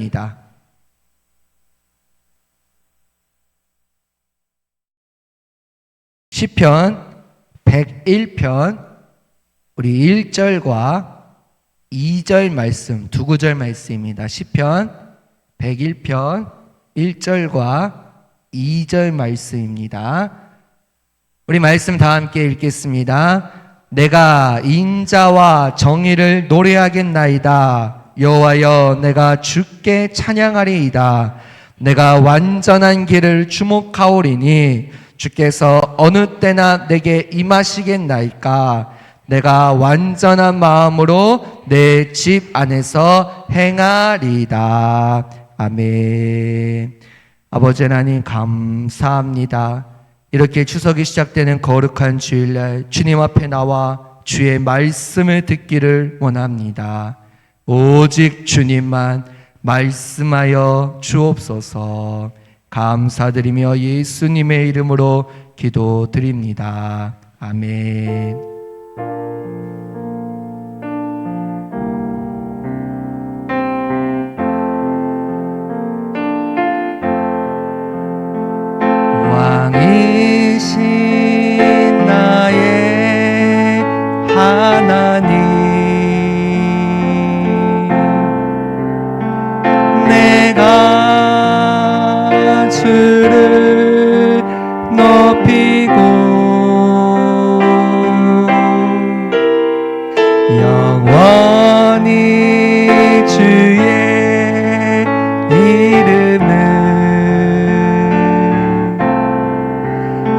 1절입니다. 시편 101편 우리 1절과 2절 말씀, 두 구절 말씀입니다. 시편 101편 1절과 2절 말씀입니다. 우리 말씀 다 함께 읽겠습니다. 내가 인자와 정의를 노래하겠나이다. 여호와여, 내가 주께 찬양하리이다. 내가 완전한 길을 주목하오리니 주께서 어느 때나 내게 임하시겠나이까. 내가 완전한 마음으로 내 집 안에서 행하리이다. 아멘. 아버지 하나님 감사합니다. 이렇게 추석이 시작되는 거룩한 주일날 주님 앞에 나와 주의 말씀을 듣기를 원합니다. 오직 주님만 말씀하여 주옵소서. 감사드리며 예수님의 이름으로 기도드립니다. 아멘. 왕이신 나의 하나님, 내가 주를 높이고 영원히 주의 이름을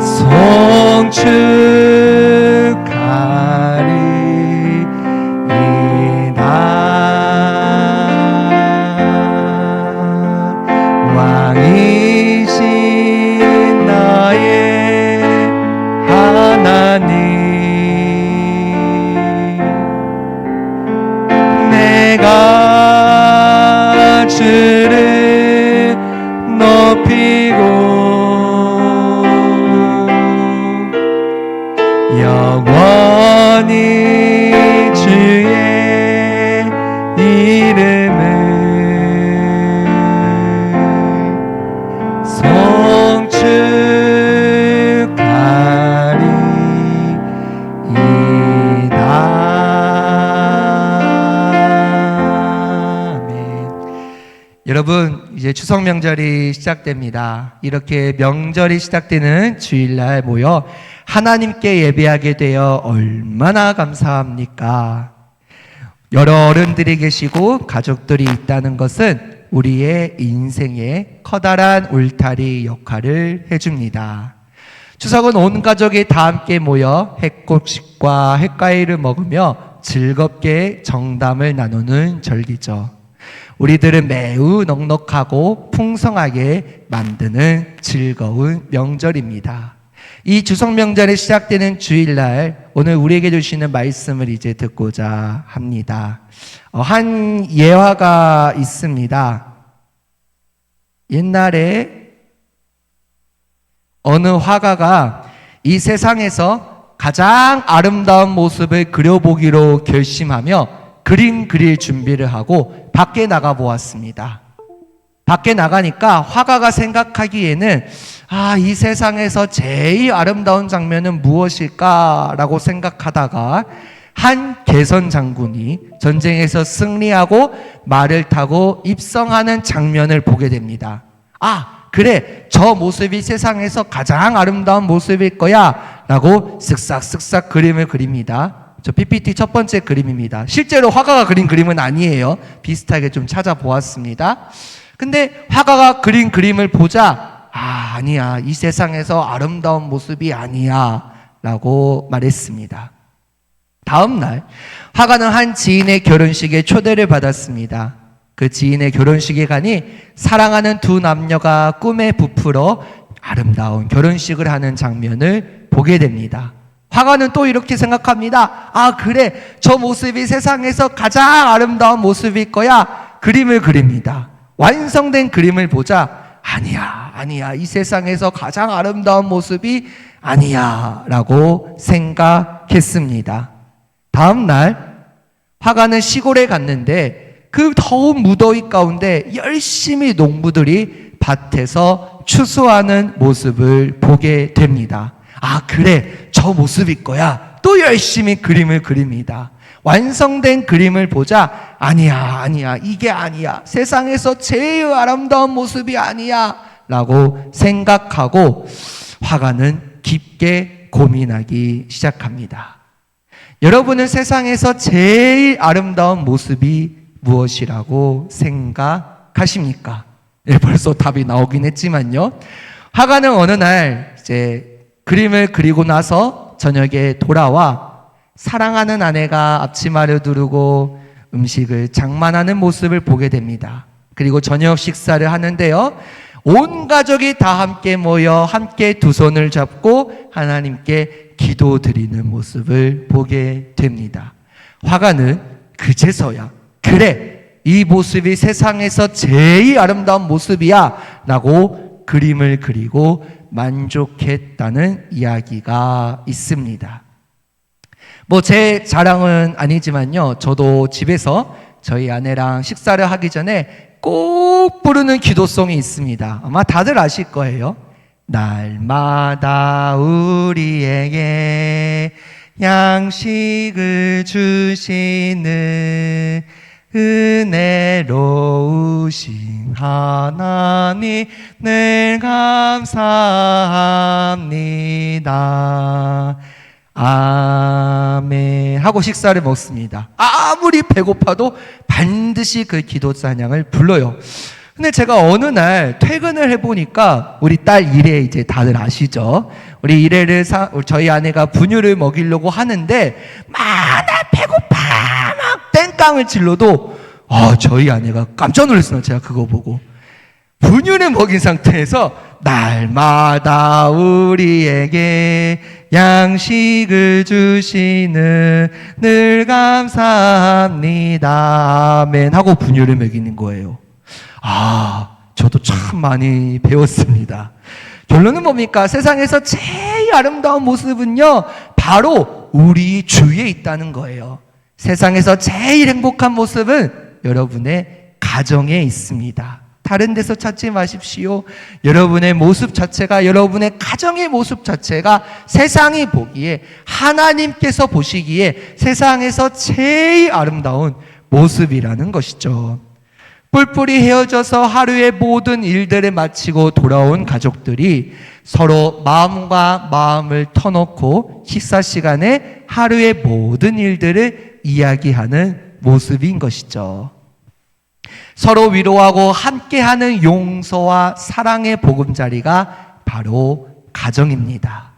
송축하리이다. 왕이신 나의 하나님, 내가 주를 높이고 영원히 주의 이름을 송축하리이다. 아멘. 여러분, 이제 추석 명절이 시작됩니다. 이렇게 명절이 시작되는 주일날 모여 하나님께 예배하게 되어 얼마나 감사합니까? 여러 어른들이 계시고 가족들이 있다는 것은 우리의 인생에 커다란 울타리 역할을 해줍니다. 추석은 온 가족이 다 함께 모여 핵곡식과 핵과일을 먹으며 즐겁게 정담을 나누는 절기죠. 우리들은 매우 넉넉하고 풍성하게 만드는 즐거운 명절입니다. 이 추석 명절이 시작되는 주일날 오늘 우리에게 주시는 말씀을 이제 듣고자 합니다. 한 예화가 있습니다. 옛날에 어느 화가가 이 세상에서 가장 아름다운 모습을 그려보기로 결심하며 그림 그릴 준비를 하고 밖에 나가 보았습니다. 밖에 나가니까 화가가 생각하기에는 이 세상에서 제일 아름다운 장면은 무엇일까라고 생각하다가 한 개선 장군이 전쟁에서 승리하고 말을 타고 입성하는 장면을 보게 됩니다. 그래, 저 모습이 세상에서 가장 아름다운 모습일 거야 라고 쓱싹쓱싹 그림을 그립니다. 저 PPT 첫 번째 그림입니다. 실제로 화가가 그린 그림은 아니에요. 비슷하게 좀 찾아보았습니다. 근데 화가가 그린 그림을 보자 아니야, 이 세상에서 아름다운 모습이 아니야 라고 말했습니다. 다음 날 화가는 한 지인의 결혼식에 초대를 받았습니다. 그 지인의 결혼식에 가니 사랑하는 두 남녀가 꿈에 부풀어 아름다운 결혼식을 하는 장면을 보게 됩니다. 화가는 또 이렇게 생각합니다. 그래, 저 모습이 세상에서 가장 아름다운 모습일 거야. 그림을 그립니다. 완성된 그림을 보자 아니야, 이 세상에서 가장 아름다운 모습이 아니야 라고 생각했습니다. 다음 날 화가는 시골에 갔는데 그 더운 무더위 가운데 열심히 농부들이 밭에서 추수하는 모습을 보게 됩니다. 아, 그래, 저 모습일 거야. 또 열심히 그림을 그립니다. 완성된 그림을 보자. 아니야, 이게 아니야. 세상에서 제일 아름다운 모습이 아니야 라고 생각하고 화가는 깊게 고민하기 시작합니다. 여러분은 세상에서 제일 아름다운 모습이 무엇이라고 생각하십니까? 네, 벌써 답이 나오긴 했지만요. 화가는 어느 날 이제 그림을 그리고 나서 저녁에 돌아와 사랑하는 아내가 앞치마를 두르고 음식을 장만하는 모습을 보게 됩니다. 그리고 저녁 식사를 하는데요. 온 가족이 다 함께 모여 함께 두 손을 잡고 하나님께 기도드리는 모습을 보게 됩니다. 화가는 그제서야 그래, 이 모습이 세상에서 제일 아름다운 모습이야 라고 그림을 그리고 만족했다는 이야기가 있습니다. 뭐 제 자랑은 아니지만요, 저도 집에서 저희 아내랑 식사를 하기 전에 꼭 부르는 기도송이 있습니다. 아마 다들 아실 거예요. 날마다 우리에게 양식을 주시는 은혜로우신 하나님 늘 감사합니다. 아멘 하고 식사를 먹습니다. 아무리 배고파도 반드시 그 기도 찬양을 불러요. 근데 제가 어느 날 퇴근을 해보니까 우리 딸 이래, 이제 다들 아시죠? 우리 이래를 저희 아내가 분유를 먹이려고 하는데 나 배고파 막 땡깡을 질러도 저희 아내가 깜짝 놀랐어요. 제가 그거 보고 분유를 먹인 상태에서 날마다 우리에게 양식을 주시는 늘 감사합니다. 아멘 하고 분유를 먹이는 거예요. 저도 참 많이 배웠습니다. 결론은 뭡니까? 세상에서 제일 아름다운 모습은요, 바로 우리 주위에 있다는 거예요. 세상에서 제일 행복한 모습은 여러분의 가정에 있습니다. 다른 데서 찾지 마십시오. 여러분의 모습 자체가, 여러분의 가정의 모습 자체가 세상이 보기에, 하나님께서 보시기에 세상에서 제일 아름다운 모습이라는 것이죠. 뿔뿔이 헤어져서 하루의 모든 일들을 마치고 돌아온 가족들이 서로 마음과 마음을 터놓고 식사 시간에 하루의 모든 일들을 이야기하는 모습인 것이죠. 서로 위로하고 함께하는 용서와 사랑의 보금자리가 바로 가정입니다.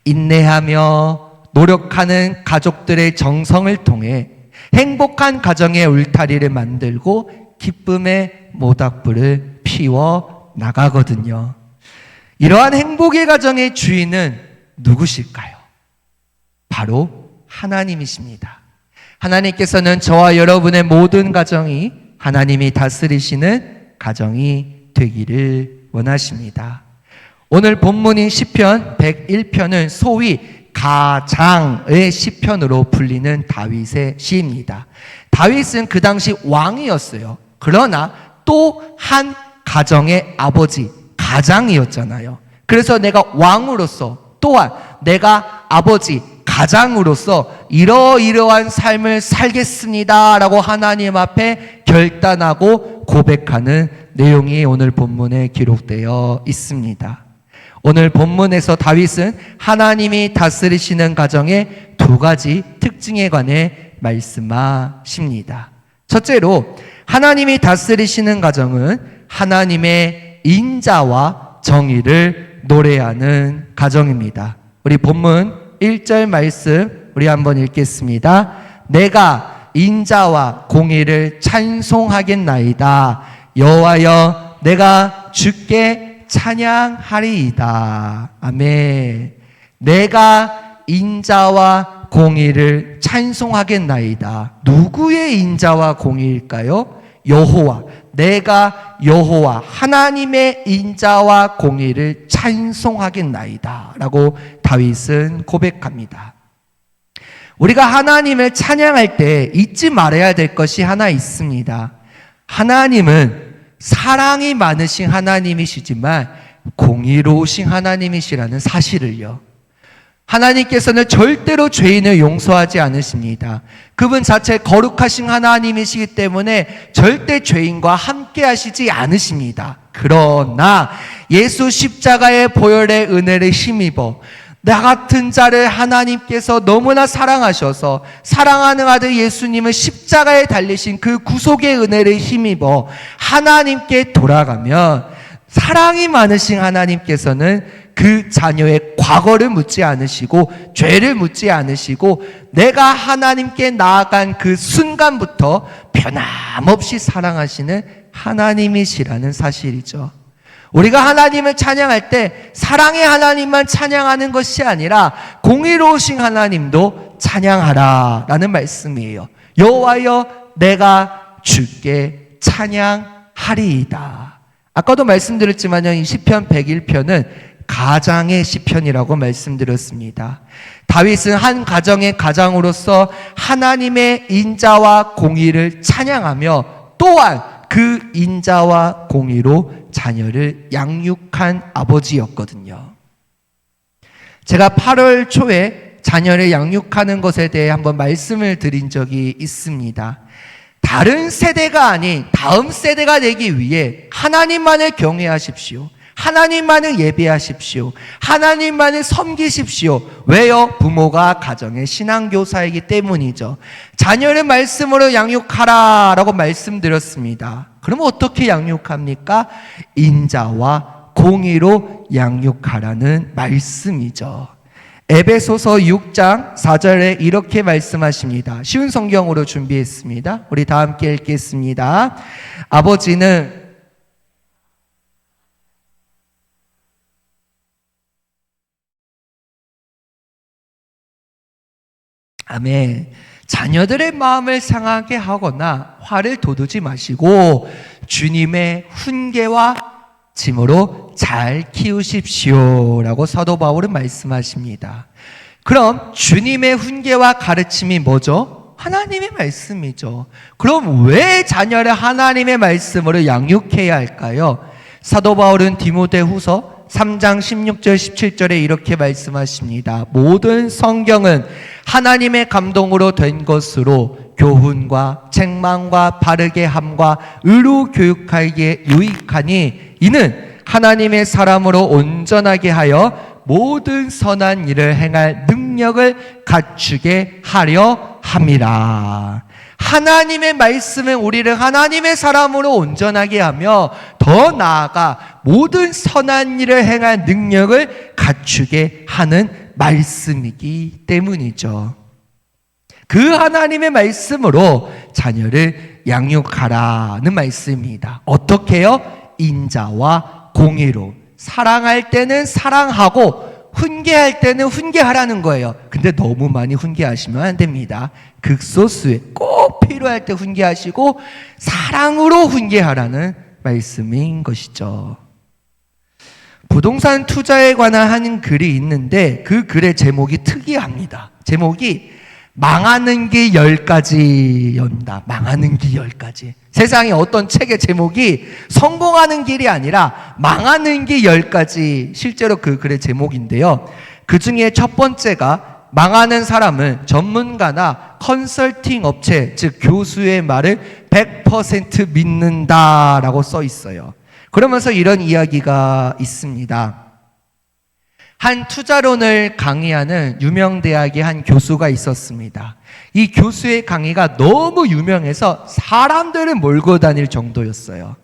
인내하며 노력하는 가족들의 정성을 통해 행복한 가정의 울타리를 만들고 기쁨의 모닥불을 피워 나가거든요. 이러한 행복의 가정의 주인은 누구실까요? 바로 하나님이십니다. 하나님께서는 저와 여러분의 모든 가정이 하나님이 다스리시는 가정이 되기를 원하십니다. 오늘 본문인 시편 101편은 소위 가장의 시편으로 불리는 다윗의 시입니다. 다윗은 그 당시 왕이었어요. 그러나 또 한 가정의 아버지, 가장이었잖아요. 그래서 내가 왕으로서, 또한 내가 아버지, 가장으로서 이러이러한 삶을 살겠습니다 라고 하나님 앞에 결단하고 고백하는 내용이 오늘 본문에 기록되어 있습니다. 오늘 본문에서 다윗은 하나님이 다스리시는 가정의 두 가지 특징에 관해 말씀하십니다. 첫째로 하나님이 다스리시는 가정은 하나님의 인자와 정의를 노래하는 가정입니다. 우리 본문 1절 말씀 우리 한번 읽겠습니다. 내가 인자와 공의를 찬송하겠나이다. 여호와여 내가 주께 찬양하리이다. 아멘. 내가 인자와 공의를 찬송하겠나이다. 누구의 인자와 공의일까요? 여호와. 내가 여호와 하나님의 인자와 공의를 찬송하겠나이다 라고 다윗은 고백합니다. 우리가 하나님을 찬양할 때 잊지 말아야 될 것이 하나 있습니다. 하나님은 사랑이 많으신 하나님이시지만 공의로우신 하나님이시라는 사실을요. 하나님께서는 절대로 죄인을 용서하지 않으십니다. 그분 자체 거룩하신 하나님이시기 때문에 절대 죄인과 함께 하시지 않으십니다. 그러나 예수 십자가의 보혈의 은혜를 힘입어 나 같은 자를 하나님께서 너무나 사랑하셔서 사랑하는 아들 예수님을 십자가에 달리신 그 구속의 은혜를 힘입어 하나님께 돌아가면 사랑이 많으신 하나님께서는 그 자녀의 과거를 묻지 않으시고 죄를 묻지 않으시고 내가 하나님께 나아간 그 순간부터 변함없이 사랑하시는 하나님이시라는 사실이죠. 우리가 하나님을 찬양할 때 사랑의 하나님만 찬양하는 것이 아니라 공의로우신 하나님도 찬양하라라는 말씀이에요. 여호와여 내가 주께 찬양하리이다. 아까도 말씀드렸지만요, 이 시편 101편은 가장의 시편이라고 말씀드렸습니다. 다윗은 한 가정의 가장으로서 하나님의 인자와 공의를 찬양하며 또한 그 인자와 공의로 자녀를 양육한 아버지였거든요. 제가 8월 초에 자녀를 양육하는 것에 대해 한번 말씀을 드린 적이 있습니다. 다른 세대가 아닌 다음 세대가 되기 위해 하나님만을 경외하십시오. 하나님만을 예배하십시오. 하나님만을 섬기십시오. 왜요? 부모가 가정의 신앙교사이기 때문이죠. 자녀를 말씀으로 양육하라 라고 말씀드렸습니다. 그럼 어떻게 양육합니까? 인자와 공의로 양육하라는 말씀이죠. 에베소서 6장 4절에 이렇게 말씀하십니다. 쉬운 성경으로 준비했습니다. 우리 다 함께 읽겠습니다. 아버지는 아멘. 자녀들의 마음을 상하게 하거나 화를 돋우지 마시고 주님의 훈계와 짐으로 잘 키우십시오 라고 사도 바울은 말씀하십니다. 그럼 주님의 훈계와 가르침이 뭐죠? 하나님의 말씀이죠. 그럼 왜 자녀를 하나님의 말씀으로 양육해야 할까요? 사도 바울은 디모데후서 3장 16절 17절에 이렇게 말씀하십니다. 모든 성경은 하나님의 감동으로 된 것으로 교훈과 책망과 바르게 함과 의로 교육하기에 유익하니 이는 하나님의 사람으로 온전하게 하여 모든 선한 일을 행할 능력을 갖추게 하려 함이라. 하나님의 말씀은 우리를 하나님의 사람으로 온전하게 하며 더 나아가 모든 선한 일을 행할 능력을 갖추게 하는 말씀이기 때문이죠. 그 하나님의 말씀으로 자녀를 양육하라는 말씀입니다. 어떻게요? 인자와 공의로. 사랑할 때는 사랑하고 훈계할 때는 훈계하라는 거예요. 근데 너무 많이 훈계하시면 안 됩니다. 극소수에 꼭 필요할 때 훈계하시고 사랑으로 훈계하라는 말씀인 것이죠. 부동산 투자에 관한 한 글이 있는데 그 글의 제목이 특이합니다. 제목이 망하는 길 10가지였다. 망하는 길 10가지. 세상에 어떤 책의 제목이 성공하는 길이 아니라 망하는 길 10가지. 실제로 그 글의 제목인데요. 그 중에 첫 번째가 망하는 사람은 전문가나 컨설팅 업체, 즉 교수의 말을 100% 믿는다라고 써 있어요. 그러면서 이런 이야기가 있습니다. 한 투자론을 강의하는 유명 대학의 한 교수가 있었습니다. 이 교수의 강의가 너무 유명해서 사람들을 몰고 다닐 정도였어요.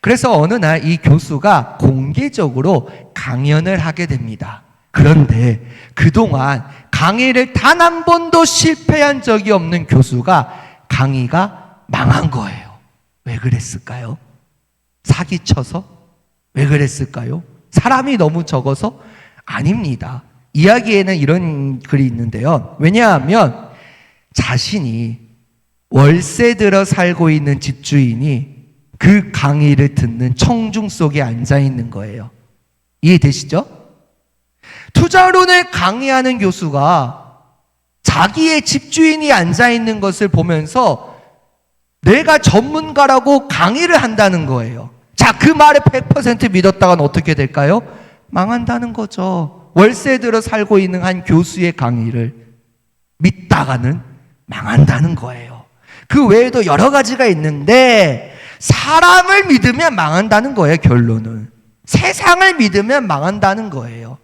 그래서 어느 날 이 교수가 공개적으로 강연을 하게 됩니다. 그런데 그동안 강의를 단 한 번도 실패한 적이 없는 교수가 강의가 망한 거예요. 왜 그랬을까요? 사기쳐서? 왜 그랬을까요? 사람이 너무 적어서? 아닙니다. 이야기에는 이런 글이 있는데요. 왜냐하면 자신이 월세 들어 살고 있는 집주인이 그 강의를 듣는 청중 속에 앉아 있는 거예요. 이해되시죠? 투자론을 강의하는 교수가 자기의 집주인이 앉아 있는 것을 보면서 내가 전문가라고 강의를 한다는 거예요. 자, 그 말에 100% 믿었다가는 어떻게 될까요? 망한다는 거죠. 월세 들어 살고 있는 한 교수의 강의를 믿다가는 망한다는 거예요. 그 외에도 여러 가지가 있는데 사람을 믿으면 망한다는 거예요. 결론은 세상을 믿으면 망한다는 거예요.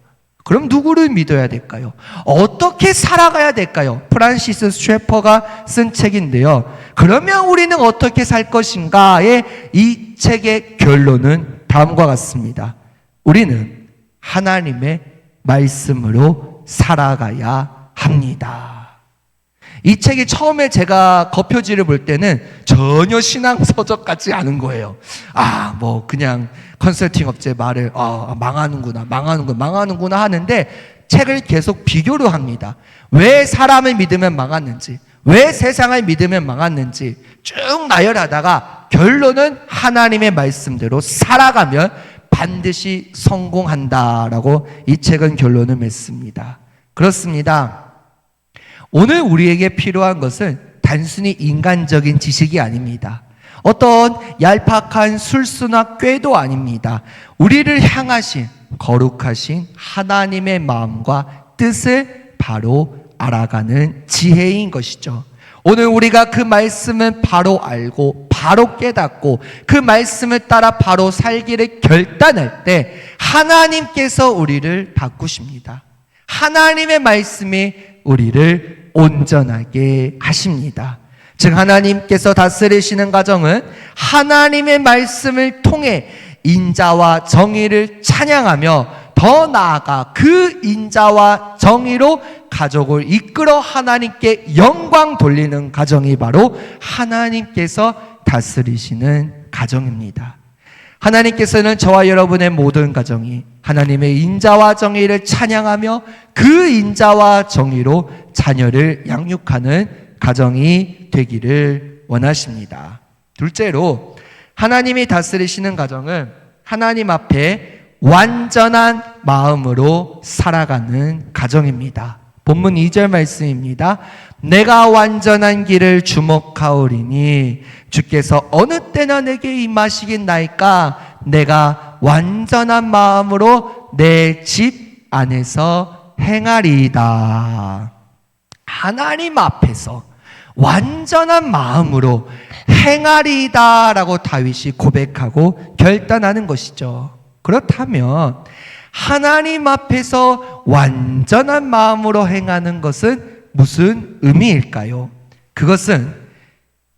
그럼 누구를 믿어야 될까요? 어떻게 살아가야 될까요? 프란시스 셰퍼가 쓴 책인데요. 그러면 우리는 어떻게 살 것인가의 이 책의 결론은 다음과 같습니다. 우리는 하나님의 말씀으로 살아가야 합니다. 이 책이 처음에 제가 겉표지를 볼 때는 전혀 신앙서적 같지 않은 거예요. 그냥 컨설팅 업체 말을 망하는구나 하는데 책을 계속 비교를 합니다. 왜 사람을 믿으면 망하는지, 왜 세상을 믿으면 망하는지 쭉 나열하다가 결론은 하나님의 말씀대로 살아가면 반드시 성공한다라고 이 책은 결론을 맺습니다. 그렇습니다. 오늘 우리에게 필요한 것은 단순히 인간적인 지식이 아닙니다. 어떤 얄팍한 술수나 꾀도 아닙니다. 우리를 향하신 거룩하신 하나님의 마음과 뜻을 바로 알아가는 지혜인 것이죠. 오늘 우리가 그 말씀을 바로 알고 바로 깨닫고 그 말씀을 따라 바로 살기를 결단할 때 하나님께서 우리를 바꾸십니다. 하나님의 말씀이 우리를 온전하게 하십니다. 즉 하나님께서 다스리시는 가정은 하나님의 말씀을 통해 인자와 정의를 찬양하며 더 나아가 그 인자와 정의로 가족을 이끌어 하나님께 영광 돌리는 가정이 바로 하나님께서 다스리시는 가정입니다. 하나님께서는 저와 여러분의 모든 가정이 하나님의 인자와 정의를 찬양하며 그 인자와 정의로 자녀를 양육하는 가정이 되기를 원하십니다. 둘째로 하나님이 다스리시는 가정은 하나님 앞에 완전한 마음으로 살아가는 가정입니다. 본문 2절 말씀입니다. 내가 완전한 길을 주목하오리니 주께서 어느 때나 내게 임하시겠나이까 내가 완전한 마음으로 내 집 안에서 행하리이다. 하나님 앞에서 완전한 마음으로 행하리이다 라고 다윗이 고백하고 결단하는 것이죠. 그렇다면 하나님 앞에서 완전한 마음으로 행하는 것은 무슨 의미일까요? 그것은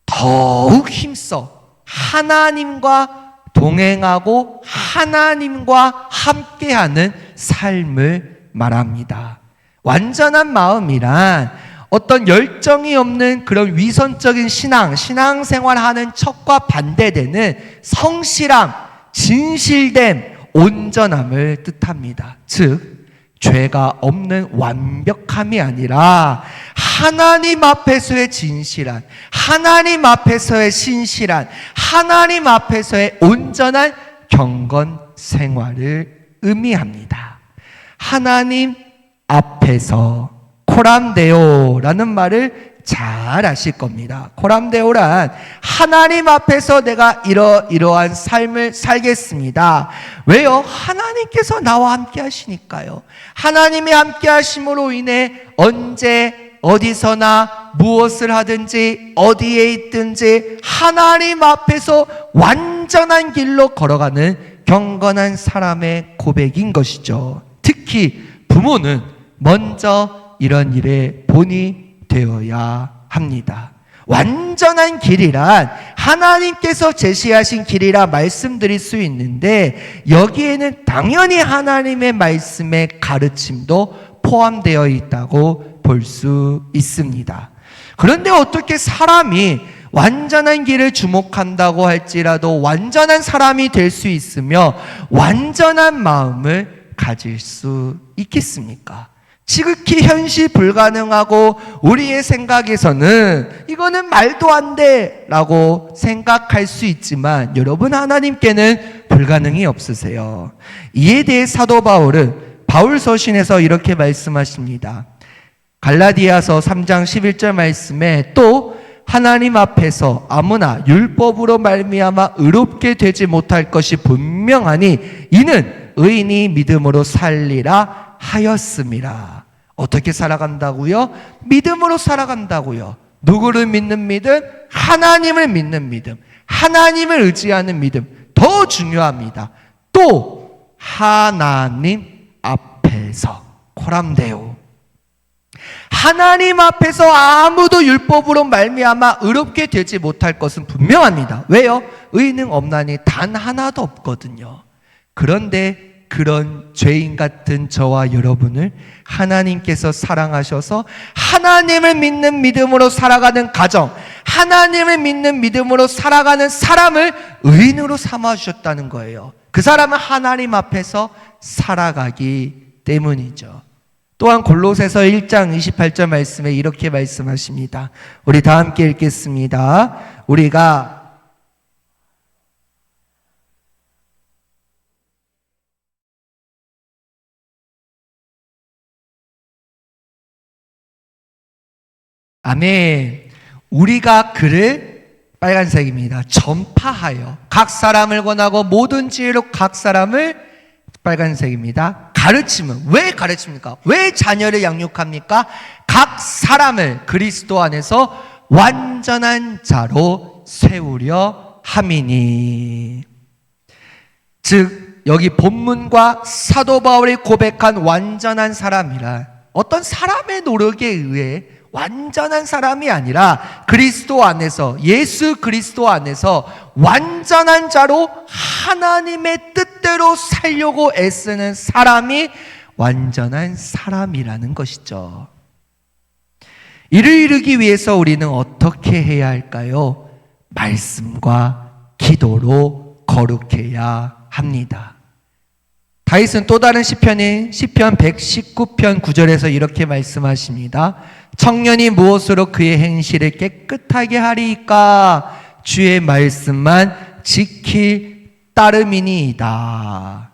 더욱 힘써 하나님과 동행하고 하나님과 함께하는 삶을 말합니다. 완전한 마음이란 어떤 열정이 없는 그런 위선적인 신앙생활하는 척과 반대되는 성실함, 진실됨, 온전함을 뜻합니다. 즉 죄가 없는 완벽함이 아니라 하나님 앞에서의 진실한, 하나님 앞에서의 신실한, 하나님 앞에서의 온전한 경건 생활을 의미합니다. 하나님 앞에서 코람데오라는 말을 잘 아실 겁니다. 코람데오란 하나님 앞에서 내가 이러한 삶을 살겠습니다. 왜요? 하나님께서 나와 함께 하시니까요. 하나님이 함께 하심으로 인해 언제 어디서나 무엇을 하든지 어디에 있든지 하나님 앞에서 완전한 길로 걸어가는 경건한 사람의 고백인 것이죠. 특히 부모는 먼저 이런 일에 본이 되어야 합니다. 완전한 길이란 하나님께서 제시하신 길이라 말씀드릴 수 있는데 여기에는 당연히 하나님의 말씀의 가르침도 포함되어 있다고 볼 수 있습니다. 그런데 어떻게 사람이 완전한 길을 주목한다고 할지라도 완전한 사람이 될 수 있으며 완전한 마음을 가질 수 있겠습니까? 지극히 현실 불가능하고 우리의 생각에서는 이거는 말도 안 돼 라고 생각할 수 있지만 여러분 하나님께는 불가능이 없으세요. 이에 대해 사도 바울은 바울서신에서 이렇게 말씀하십니다. 갈라디아서 3장 11절 말씀에 또 하나님 앞에서 아무나 율법으로 말미암아 의롭게 되지 못할 것이 분명하니 이는 의인이 믿음으로 살리라 하였음이라. 어떻게 살아간다고요? 믿음으로 살아간다고요. 누구를 믿는 믿음? 하나님을 믿는 믿음. 하나님을 의지하는 믿음. 더 중요합니다. 또 하나님 앞에서 코람데오. 하나님 앞에서 아무도 율법으로 말미암아 의롭게 되지 못할 것은 분명합니다. 왜요? 의인은 없나니 단 하나도 없거든요. 그런데 그런 죄인 같은 저와 여러분을 하나님께서 사랑하셔서 하나님을 믿는 믿음으로 살아가는 가정, 하나님을 믿는 믿음으로 살아가는 사람을 의인으로 삼아주셨다는 거예요. 그 사람은 하나님 앞에서 살아가기 때문이죠. 또한 골로새서 1장 28절 말씀에 이렇게 말씀하십니다. 우리 다 함께 읽겠습니다. 우리가 아멘. 우리가 그를 빨간색입니다. 전파하여 각 사람을 권하고 모든 지혜로 각 사람을 빨간색입니다. 가르침은 왜 가르칩니까? 왜 자녀를 양육합니까? 각 사람을 그리스도 안에서 완전한 자로 세우려 함이니. 즉 여기 본문과 사도 바울이 고백한 완전한 사람이란 어떤 사람의 노력에 의해 완전한 사람이 아니라 그리스도 안에서, 예수 그리스도 안에서 완전한 자로 하나님의 뜻대로 살려고 애쓰는 사람이 완전한 사람이라는 것이죠. 이를 이루기 위해서 우리는 어떻게 해야 할까요? 말씀과 기도로 거룩해야 합니다. 다윗은 또 다른 시편인 시편 119편 9절에서 이렇게 말씀하십니다. 청년이 무엇으로 그의 행실을 깨끗하게 하리이까? 주의 말씀만 지킬 따름이니이다.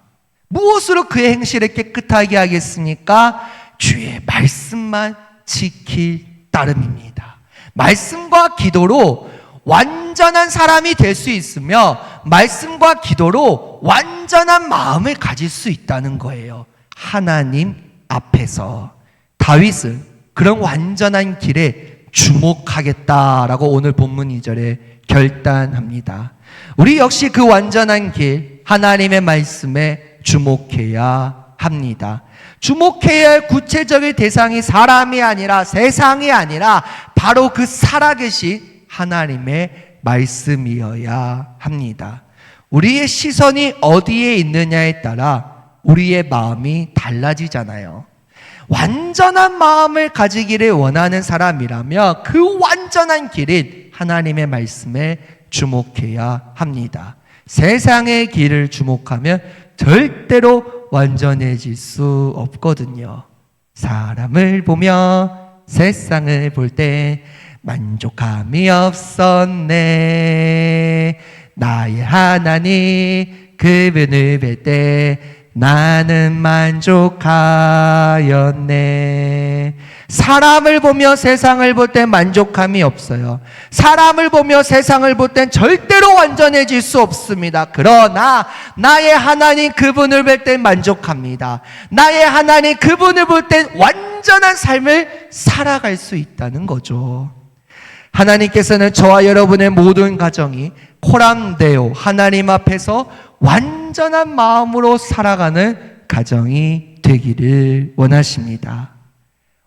무엇으로 그의 행실을 깨끗하게 하겠습니까? 주의 말씀만 지킬 따름입니다. 말씀과 기도로 완전한 사람이 될 수 있으며 말씀과 기도로 완전한 마음을 가질 수 있다는 거예요. 하나님 앞에서. 다윗은 그런 완전한 길에 주목하겠다라고 오늘 본문 2절에 결단합니다. 우리 역시 그 완전한 길, 하나님의 말씀에 주목해야 합니다. 주목해야 할 구체적인 대상이 사람이 아니라 세상이 아니라 바로 그 살아계신 하나님의 말씀이어야 합니다. 우리의 시선이 어디에 있느냐에 따라 우리의 마음이 달라지잖아요. 완전한 마음을 가지기를 원하는 사람이라면 그 완전한 길인 하나님의 말씀에 주목해야 합니다. 세상의 길을 주목하면 절대로 완전해질 수 없거든요. 사람을 보며 세상을 볼 때 만족함이 없었네. 나의 하나님 그분을 뵐 때 나는 만족하였네. 사람을 보며 세상을 볼 땐 만족함이 없어요. 사람을 보며 세상을 볼 땐 절대로 완전해질 수 없습니다. 그러나 나의 하나님 그분을 볼 땐 만족합니다. 나의 하나님 그분을 볼 땐 완전한 삶을 살아갈 수 있다는 거죠. 하나님께서는 저와 여러분의 모든 가정이 코람데오 하나님 앞에서 완전한 마음으로 살아가는 가정이 되기를 원하십니다.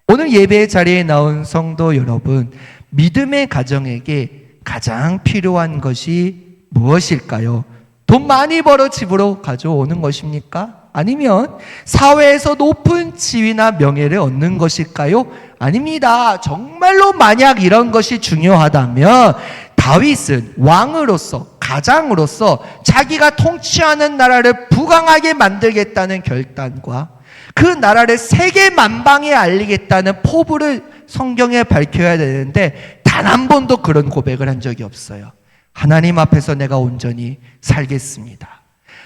오늘 예배의 자리에 나온 성도 여러분, 믿음의 가정에게 가장 필요한 것이 무엇일까요? 돈 많이 벌어 집으로 가져오는 것입니까? 아니면 사회에서 높은 지위나 명예를 얻는 것일까요? 아닙니다. 정말로 만약 이런 것이 중요하다면 다윗은 왕으로서, 가장으로서 자기가 통치하는 나라를 부강하게 만들겠다는 결단과 그 나라를 세계 만방에 알리겠다는 포부를 성경에 밝혀야 되는데 단 한 번도 그런 고백을 한 적이 없어요. 하나님 앞에서 내가 온전히 살겠습니다.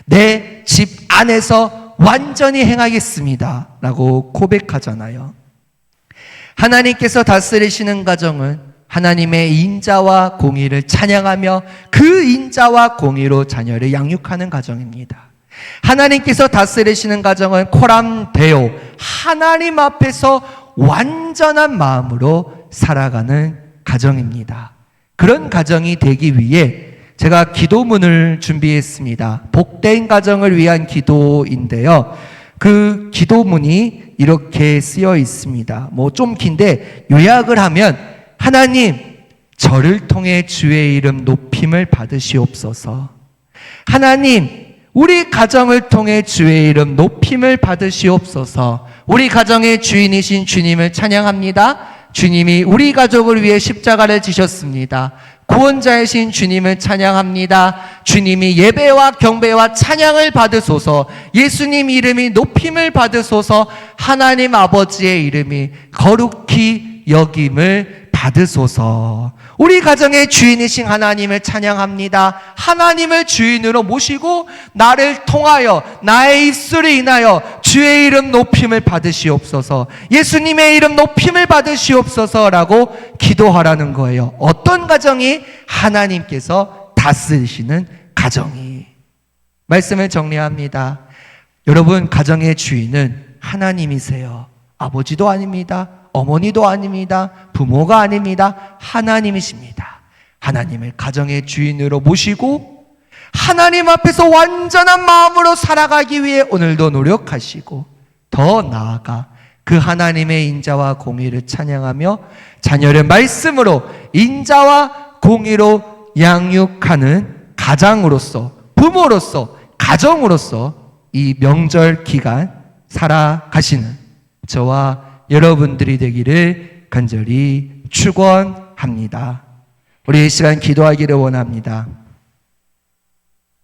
내 집 안에서 완전히 행하겠습니다 라고 고백하잖아요. 하나님께서 다스리시는 가정은 하나님의 인자와 공의를 찬양하며 그 인자와 공의로 자녀를 양육하는 가정입니다. 하나님께서 다스리시는 가정은 코람데오, 하나님 앞에서 완전한 마음으로 살아가는 가정입니다. 그런 가정이 되기 위해 제가 기도문을 준비했습니다. 복된 가정을 위한 기도인데요. 그 기도문이 이렇게 쓰여 있습니다. 좀 긴데 요약을 하면, 하나님, 저를 통해 주의 이름 높임을 받으시옵소서. 하나님, 우리 가정을 통해 주의 이름 높임을 받으시옵소서. 우리 가정의 주인이신 주님을 찬양합니다. 주님이 우리 가족을 위해 십자가를 지셨습니다. 구원자이신 주님을 찬양합니다. 주님이 예배와 경배와 찬양을 받으소서. 예수님 이름이 높임을 받으소서. 하나님 아버지의 이름이 거룩히 여김을 받으소서. 우리 가정의 주인이신 하나님을 찬양합니다. 하나님을 주인으로 모시고 나를 통하여 나의 입술을 인하여 주의 이름 높임을 받으시옵소서. 예수님의 이름 높임을 받으시옵소서라고 기도하라는 거예요. 어떤 가정이? 하나님께서 다스리시는 가정이. 말씀을 정리합니다. 여러분, 가정의 주인은 하나님이세요. 아버지도 아닙니다. 어머니도 아닙니다. 부모가 아닙니다. 하나님이십니다. 하나님을 가정의 주인으로 모시고 하나님 앞에서 완전한 마음으로 살아가기 위해 오늘도 노력하시고, 더 나아가 그 하나님의 인자와 공의를 찬양하며 자녀를 말씀으로 인자와 공의로 양육하는 가장으로서, 부모로서, 가정으로서 이 명절 기간 살아가시는 저와 여러분들이 되기를 간절히 축원합니다. 우리 이 시간 기도하기를 원합니다.